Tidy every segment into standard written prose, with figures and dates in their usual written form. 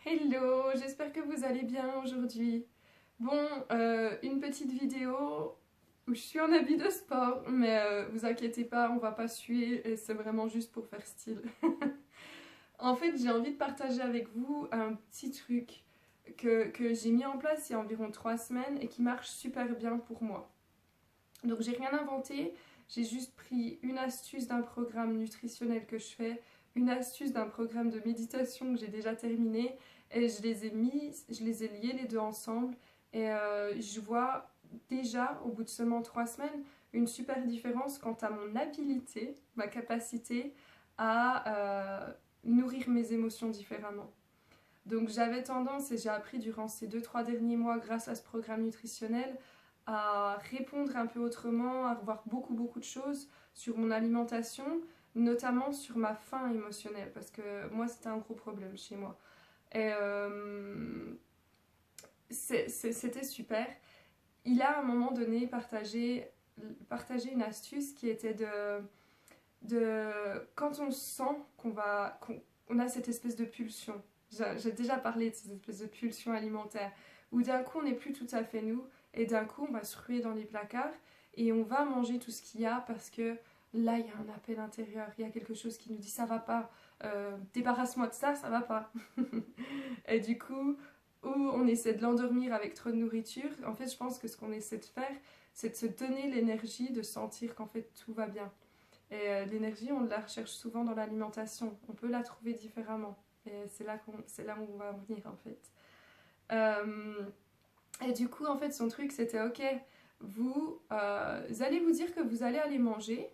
Hello, j'espère que vous allez bien aujourd'hui. Bon, une petite vidéo où je suis en habit de sport, mais vous inquiétez pas, on va pas suer et c'est vraiment juste pour faire style. En fait, j'ai envie de partager avec vous un petit truc que j'ai mis en place il y a environ 3 semaines et qui marche super bien pour moi. Donc j'ai rien inventé, j'ai juste pris une astuce d'un programme nutritionnel que je fais, une astuce d'un programme de méditation que j'ai déjà terminé et je les ai liés les deux ensemble et je vois déjà au bout de seulement 3 semaines une super différence quant à mon habilité, ma capacité à nourrir mes émotions différemment. Donc j'avais tendance, et j'ai appris durant ces 2 3 derniers mois grâce à ce programme nutritionnel, à répondre un peu autrement, à revoir beaucoup de choses sur mon alimentation, notamment sur ma faim émotionnelle, parce que moi c'était un gros problème chez moi. Et c'était super. Il a à un moment donné partagé une astuce qui était de quand on sent qu'on a cette espèce de pulsion. J'ai déjà parlé de cette espèce de pulsion alimentaire où d'un coup on n'est plus tout à fait nous et d'un coup on va se ruer dans les placards et on va manger tout ce qu'il y a parce que là il y a un appel intérieur, il y a quelque chose qui nous dit ça va pas, débarrasse-moi de ça, ça va pas. Et du coup, ou on essaie de l'endormir avec trop de nourriture, en fait je pense que ce qu'on essaie de faire c'est de se donner l'énergie de sentir qu'en fait tout va bien. Et l'énergie, on la recherche souvent dans l'alimentation. On peut la trouver différemment. Et c'est là où on va en venir en fait. Euh, et du coup, en fait, son truc, c'était ok, vous allez vous dire que vous allez aller manger,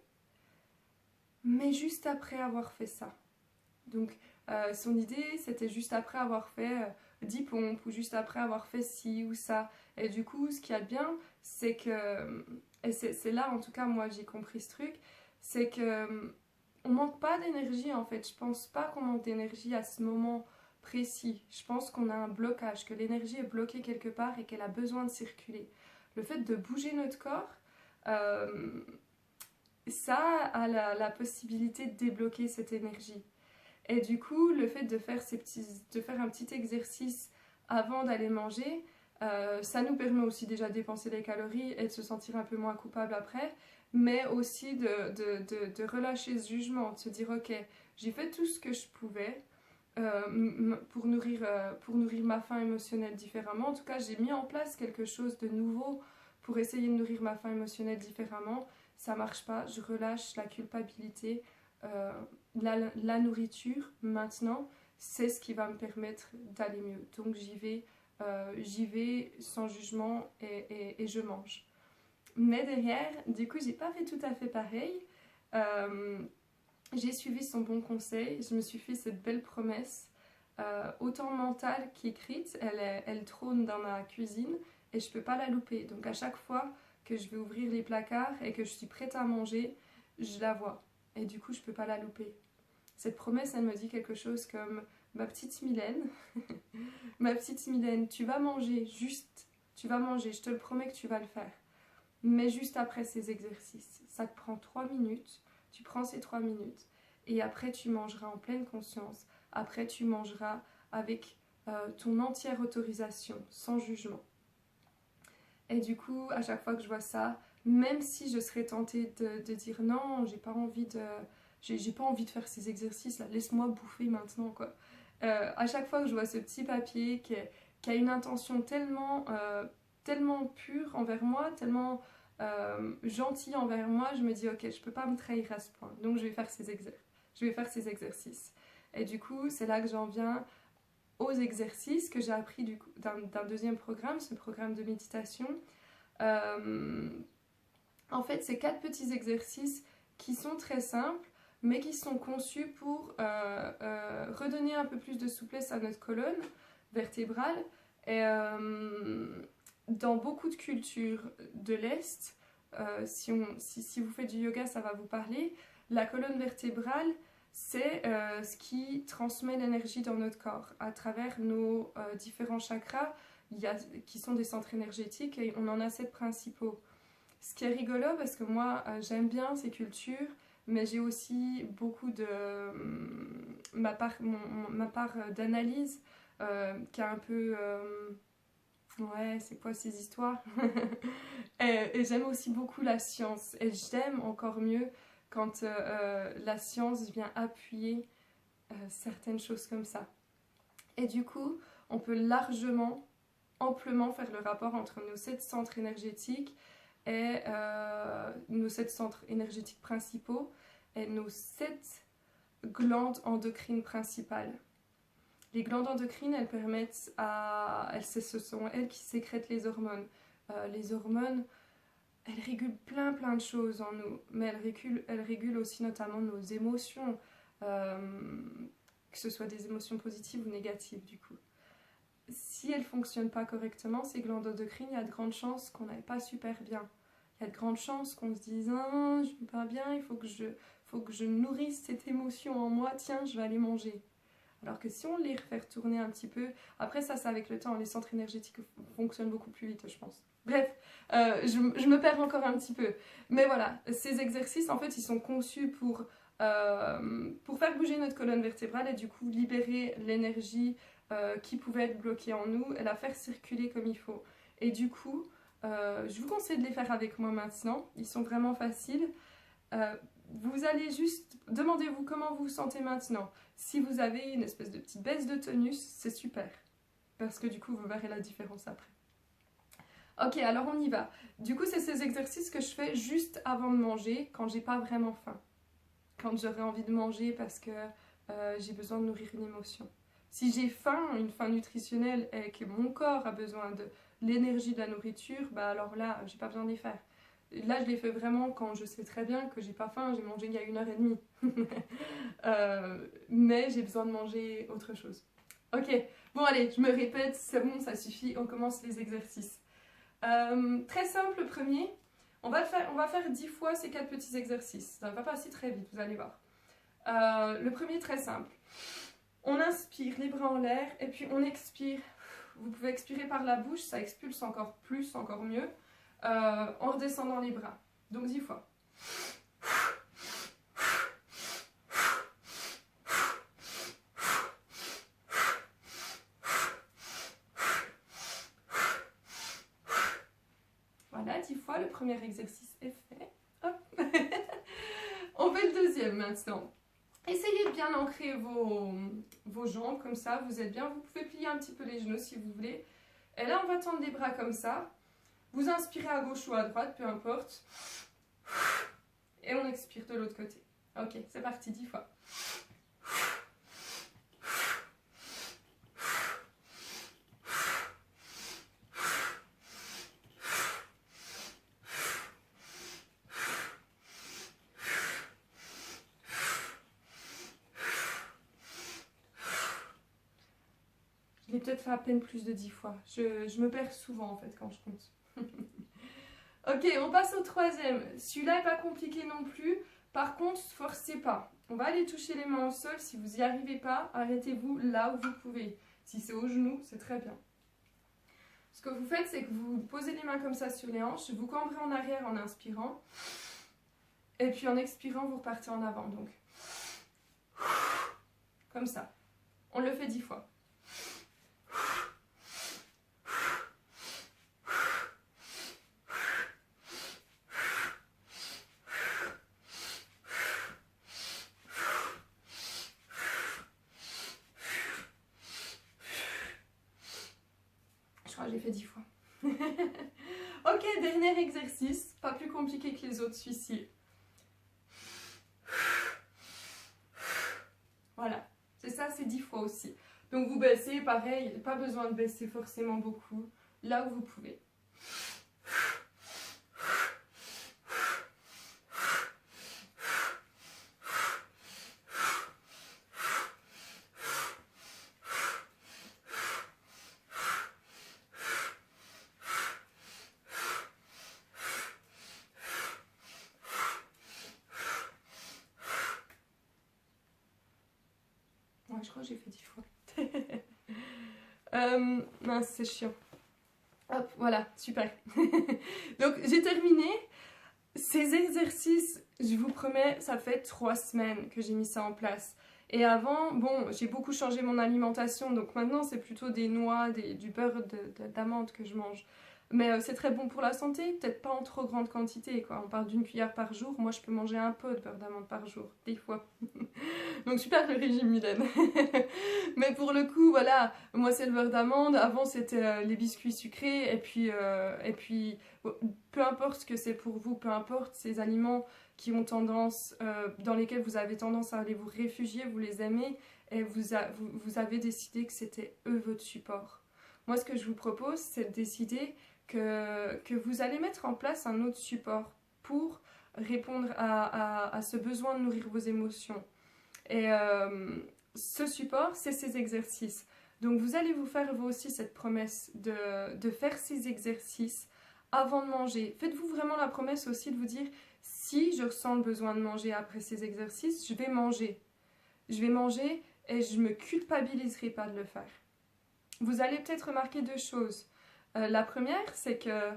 mais juste après avoir fait ça. Donc, son idée, c'était juste après avoir fait 10 pompes ou juste après avoir fait ci ou ça. Et du coup, ce qu'il y a de bien, c'est que, et c'est là en tout cas, moi j'ai compris ce truc, c'est que on manque pas d'énergie en fait. Je pense pas qu'on manque d'énergie à ce moment précis. Je pense qu'on a un blocage, que l'énergie est bloquée quelque part et qu'elle a besoin de circuler. Le fait de bouger notre corps, euh, ça a la possibilité de débloquer cette énergie. Et du coup, le fait de faire un petit exercice avant d'aller manger, ça nous permet aussi déjà de dépenser des calories et de se sentir un peu moins coupable après, mais aussi de relâcher ce jugement, de se dire ok, j'ai fait tout ce que je pouvais pour nourrir ma faim émotionnelle différemment. En tout cas, j'ai mis en place quelque chose de nouveau pour essayer de nourrir ma faim émotionnelle différemment. Ça marche pas, je relâche la culpabilité. Euh, la nourriture, maintenant, c'est ce qui va me permettre d'aller mieux. Donc j'y vais sans jugement et je mange. Mais derrière, du coup, j'ai pas fait tout à fait pareil. Euh, j'ai suivi son bon conseil, je me suis fait cette belle promesse, autant mentale qu'écrite. Elle trône dans ma cuisine et je peux pas la louper. Donc à chaque fois que je vais ouvrir les placards et que je suis prête à manger, je la vois. Et du coup, je peux pas la louper. Cette promesse, elle me dit quelque chose comme ma petite Mylène, ma petite Mylène, tu vas manger, juste, tu vas manger, je te le promets que tu vas le faire. Mais juste après ces exercices, ça te prend 3 minutes, tu prends ces 3 minutes et après tu mangeras en pleine conscience, après tu mangeras avec ton entière autorisation, sans jugement. Et du coup, à chaque fois que je vois ça, même si je serais tentée de dire non, j'ai pas envie de faire ces exercices là, laisse-moi bouffer maintenant quoi. À chaque fois que je vois ce petit papier qui a une intention tellement pure envers moi, tellement gentil envers moi, je me dis ok, je peux pas me trahir à ce point, donc je vais faire ces exercices. Et du coup, c'est là que j'en viens aux exercices que j'ai appris d'un deuxième programme, ce programme de méditation. Euh, En fait, c'est 4 petits exercices qui sont très simples, mais qui sont conçus pour redonner un peu plus de souplesse à notre colonne vertébrale. Et dans beaucoup de cultures de l'Est, si vous faites du yoga, ça va vous parler, la colonne vertébrale, c'est ce qui transmet l'énergie dans notre corps à travers nos différents chakras qui sont des centres énergétiques et on en a 7 principaux. Ce qui est rigolo parce que moi j'aime bien ces cultures, mais j'ai aussi beaucoup de ma part d'analyse qui a un peu... ouais, c'est quoi ces histoires? Et j'aime aussi beaucoup la science. Et j'aime encore mieux quand la science vient appuyer certaines choses comme ça. Et du coup, on peut largement, amplement faire le rapport entre nos 7 centres énergétiques et nos 7 centres énergétiques principaux et nos 7 glandes endocrines principales. Les glandes endocrines, elles permettent à... ce sont elles qui sécrètent les hormones. Les hormones, elles régulent plein de choses en nous, mais elles régulent aussi notamment nos émotions, que ce soit des émotions positives ou négatives du coup. Si elles ne fonctionnent pas correctement, ces glandes endocrines, il y a de grandes chances qu'on n'aille pas super bien. Il y a de grandes chances qu'on se dise ah, je ne vais pas bien, il faut que je nourrisse cette émotion en moi, tiens, je vais aller manger. Alors que si on les refait tourner un petit peu, après ça c'est avec le temps, les centres énergétiques fonctionnent beaucoup plus vite je pense. Bref, je me perds encore un petit peu. Mais voilà, ces exercices en fait ils sont conçus pour faire bouger notre colonne vertébrale et du coup libérer l'énergie qui pouvait être bloquée en nous et la faire circuler comme il faut. Et du coup, je vous conseille de les faire avec moi maintenant, ils sont vraiment faciles. Vous allez juste, demandez-vous comment vous vous sentez maintenant. Si vous avez une espèce de petite baisse de tonus, c'est super. Parce que du coup, vous verrez la différence après. Ok, alors on y va. Du coup, c'est ces exercices que je fais juste avant de manger, quand j'ai pas vraiment faim. Quand j'aurai envie de manger parce que j'ai besoin de nourrir une émotion. Si j'ai faim, une faim nutritionnelle, et que mon corps a besoin de l'énergie de la nourriture, bah alors là, j'ai pas besoin de les faire. Là, je les fais vraiment quand je sais très bien que j'ai pas faim, j'ai mangé il y a 1h30. Mais j'ai besoin de manger autre chose. Ok, bon allez, je me répète, c'est bon, ça suffit, on commence les exercices. Très simple, le premier. On va faire 10 fois ces 4 petits exercices. Ça va pas passer très vite, vous allez voir. Le premier, très simple. On inspire, les bras en l'air, et puis on expire. Vous pouvez expirer par la bouche, ça expulse encore plus, encore mieux. En redescendant les bras. Donc 10 fois. Voilà, 10 fois, le premier exercice est fait. Hop. On fait le deuxième maintenant. Essayez de bien ancrer vos jambes comme ça, vous êtes bien. Vous pouvez plier un petit peu les genoux si vous voulez. Et là, on va tendre les bras comme ça. Vous inspirez à gauche ou à droite, peu importe. Et on expire de l'autre côté. Ok, c'est parti, 10 fois. Je l'ai peut-être fait à peine plus de 10 fois. Je me perds souvent en fait quand je compte. Ok, on passe au troisième. Celui-là n'est pas compliqué non plus. Par contre, forcez pas. On va aller toucher les mains au sol. Si vous n'y arrivez pas, arrêtez-vous là où vous pouvez. Si c'est au genou, c'est très bien. Ce que vous faites, c'est que vous posez les mains comme ça sur les hanches. Vous cambrez en arrière en inspirant. Et puis en expirant, vous repartez en avant. Donc, comme ça. On le fait 10 fois. J'ai fait 10 fois. Ok, dernier exercice, pas plus compliqué que les autres, celui-ci. Voilà, c'est ça, c'est 10 fois aussi. Donc vous baissez, pareil, pas besoin de baisser forcément beaucoup, là où vous pouvez. Je crois que j'ai fait 10 fois. Mince, c'est chiant. Hop, voilà, super. Donc, j'ai terminé. Ces exercices, je vous promets, ça fait 3 semaines que j'ai mis ça en place. Et avant, bon, j'ai beaucoup changé mon alimentation, donc maintenant c'est plutôt des noix, du beurre d'amande que je mange. Mais c'est très bon pour la santé, peut-être pas en trop grande quantité, quoi. On parle d'une cuillère par jour, moi je peux manger un pot de beurre d'amande par jour, des fois. Donc super le régime Mylène. Mais pour le coup, voilà, moi c'est le beurre d'amande, avant c'était les biscuits sucrés, et puis peu importe ce que c'est pour vous, peu importe ces aliments qui ont tendance, dans lesquels vous avez tendance à aller vous réfugier, vous les aimez, et vous avez décidé que c'était eux votre support. Moi ce que je vous propose, c'est de décider que vous allez mettre en place un autre support pour répondre à ce besoin de nourrir vos émotions. Et ce support, c'est ces exercices. Donc vous allez vous faire vous aussi cette promesse de faire ces exercices avant de manger. Faites-vous vraiment la promesse aussi de vous dire, si je ressens le besoin de manger après ces exercices, je vais manger. Je vais manger et je ne me culpabiliserai pas de le faire. Vous allez peut-être remarquer deux choses. La première, c'est que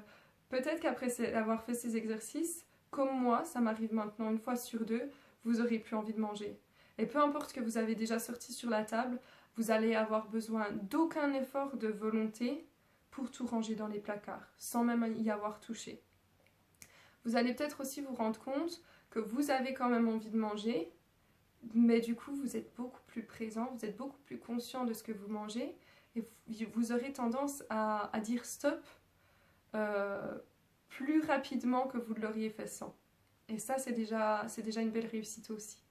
peut-être qu'après avoir fait ces exercices, comme moi, ça m'arrive maintenant une fois sur deux, vous aurez plus envie de manger. Et peu importe ce que vous avez déjà sorti sur la table, vous allez avoir besoin d'aucun effort de volonté pour tout ranger dans les placards, sans même y avoir touché. Vous allez peut-être aussi vous rendre compte que vous avez quand même envie de manger, mais du coup vous êtes beaucoup plus présent, vous êtes beaucoup plus conscient de ce que vous mangez, et vous aurez tendance à dire stop plus rapidement que vous l'auriez fait sans. Et ça, c'est déjà une belle réussite aussi.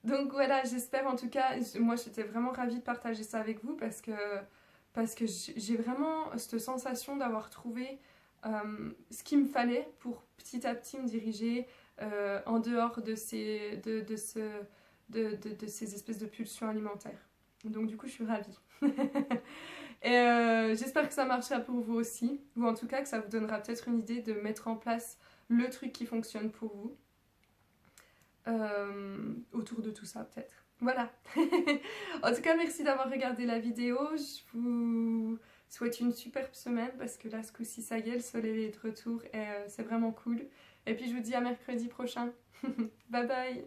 Donc voilà, j'espère en tout cas, moi j'étais vraiment ravie de partager ça avec vous parce que j'ai vraiment cette sensation d'avoir trouvé ce qu'il me fallait pour petit à petit me diriger en dehors de ces espèces de pulsions alimentaires. Donc du coup, je suis ravie. Et j'espère que ça marchera pour vous aussi, ou en tout cas que ça vous donnera peut-être une idée de mettre en place le truc qui fonctionne pour vous. Autour de tout ça peut-être. Voilà. En tout cas, merci d'avoir regardé la vidéo. Je vous souhaite une superbe semaine parce que là, ce coup-ci, ça y est, le soleil est de retour et c'est vraiment cool. Et puis, je vous dis à mercredi prochain. Bye bye.